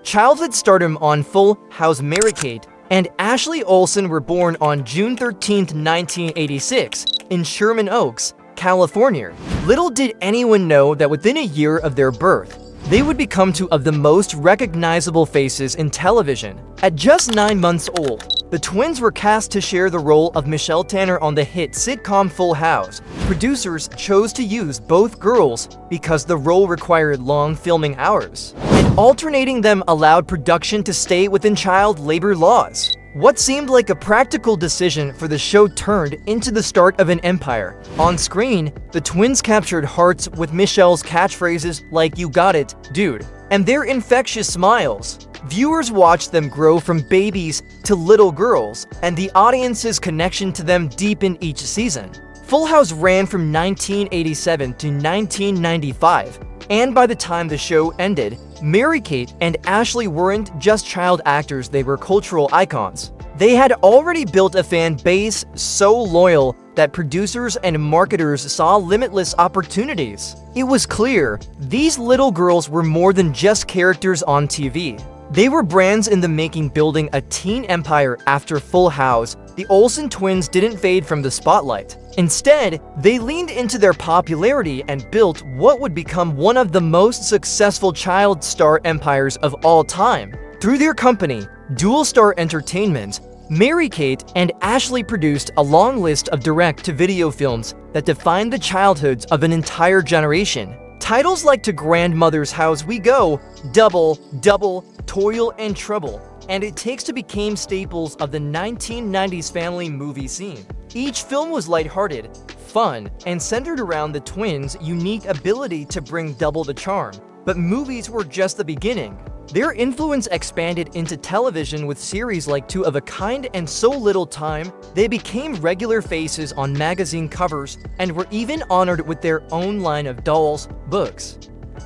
Childhood stardom on Full House. Mary-Kate and Ashley Olsen were born on June 13, 1986, in Sherman Oaks, California. Little did anyone know that within a year of their birth, they would become two of the most recognizable faces in television. At just 9 months old, the twins were cast to share the role of Michelle Tanner on the hit sitcom Full House. Producers chose to use both girls because the role required long filming hours, and alternating them allowed production to stay within child labor laws. What seemed like a practical decision for the show turned into the start of an empire. On screen, the twins captured hearts with Michelle's catchphrases like "You got it, dude," and their infectious smiles. Viewers watched them grow from babies to little girls, and the audience's connection to them deepened each season. Full House ran from 1987 to 1995, and by the time the show ended, Mary-Kate and Ashley weren't just child actors, they were cultural icons. They had already built a fan base so loyal that producers and marketers saw limitless opportunities. It was clear these little girls were more than just characters on TV. They were brands in the making, building a teen empire. After Full House, the Olsen twins didn't fade from the spotlight. Instead, they leaned into their popularity and built what would become one of the most successful child star empires of all time. Through their company, Dual Star Entertainment, Mary-Kate and Ashley produced a long list of direct-to-video films that defined the childhoods of an entire generation. Titles like To Grandmother's House We Go, Double, Double, Toil and Trouble, and It Takes Two became staples of the 1990s family movie scene. Each film was lighthearted, fun, and centered around the twins' unique ability to bring double the charm. But movies were just the beginning. Their influence expanded into television with series like Two of a Kind and So Little Time. They became regular faces on magazine covers and were even honored with their own line of dolls, books,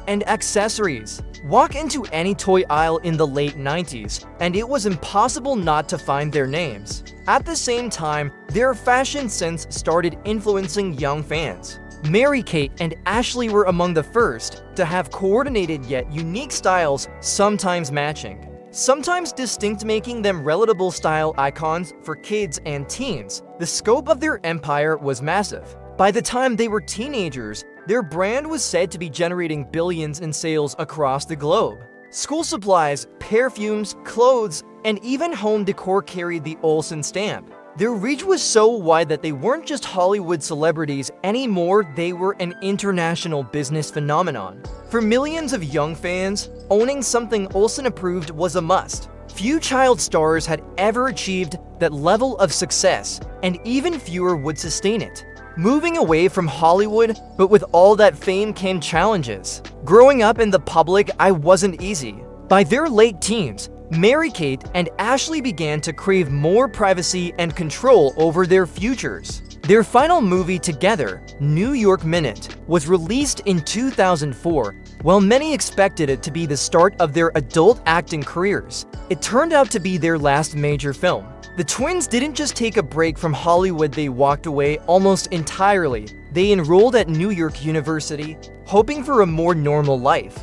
and accessories. Walk into any toy aisle in the late 90s, and it was impossible not to find their names. At the same time, their fashion sense started influencing young fans. Mary-Kate and Ashley were among the first to have coordinated yet unique styles, sometimes matching, sometimes distinct, making them relatable style icons for kids and teens. The scope of their empire was massive. By the time they were teenagers, their brand was said to be generating billions in sales across the globe. School supplies, perfumes, clothes, and even home decor carried the Olsen stamp. Their reach was so wide that they weren't just Hollywood celebrities anymore, they were an international business phenomenon. For millions of young fans, owning something Olsen approved was a must. Few child stars had ever achieved that level of success, and even fewer would sustain it. Moving away from Hollywood, but with all that fame came challenges. Growing up in the public eye wasn't easy. By their late teens, Mary-Kate and Ashley began to crave more privacy and control over their futures. Their final movie together, New York Minute, was released in 2004. While many expected it to be the start of their adult acting careers, it turned out to be their last major film. The twins didn't just take a break from Hollywood, they walked away almost entirely. They enrolled at New York University, hoping for a more normal life.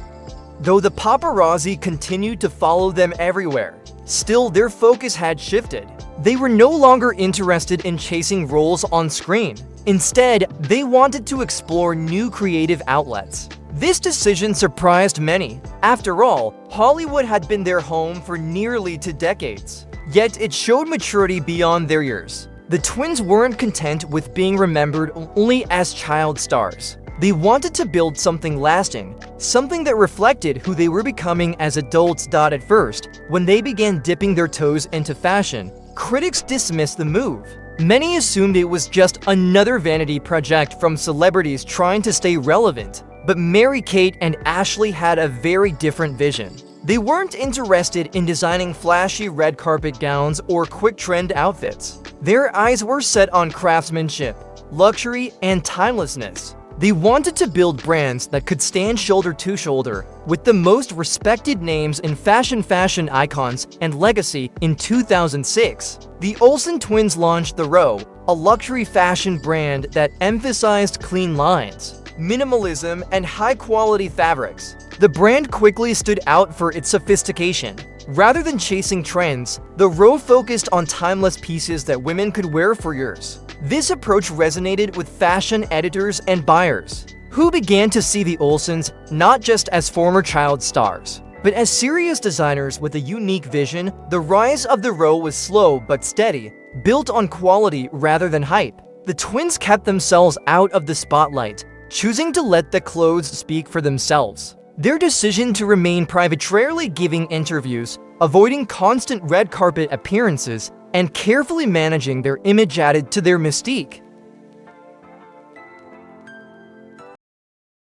Though the paparazzi continued to follow them everywhere, still their focus had shifted. They were no longer interested in chasing roles on screen. Instead, they wanted to explore new creative outlets. This decision surprised many. After all, Hollywood had been their home for nearly 2 decades. Yet it showed maturity beyond their years. The twins weren't content with being remembered only as child stars. They wanted to build something lasting, something that reflected who they were becoming as adults. At first, when they began dipping their toes into fashion, critics dismissed the move. Many assumed it was just another vanity project from celebrities trying to stay relevant. But Mary-Kate and Ashley had a very different vision. They weren't interested in designing flashy red carpet gowns or quick trend outfits. Their eyes were set on craftsmanship, luxury, and timelessness. They wanted to build brands that could stand shoulder to shoulder with the most respected names in fashion icons and legacy. In 2006, the Olsen twins launched The Row, a luxury fashion brand that emphasized clean lines, minimalism, and high-quality fabrics. The brand quickly stood out for its sophistication. Rather than chasing trends, the row focused on timeless pieces that women could wear for years. This approach resonated with fashion editors and buyers, who began to see the Olsens not just as former child stars, but as serious designers with a unique vision. The rise of the row was slow but steady, built on quality rather than hype. The twins kept themselves out of the spotlight, choosing to let the clothes speak for themselves. Their decision to remain private, rarely giving interviews, avoiding constant red carpet appearances, and carefully managing their image added to their mystique.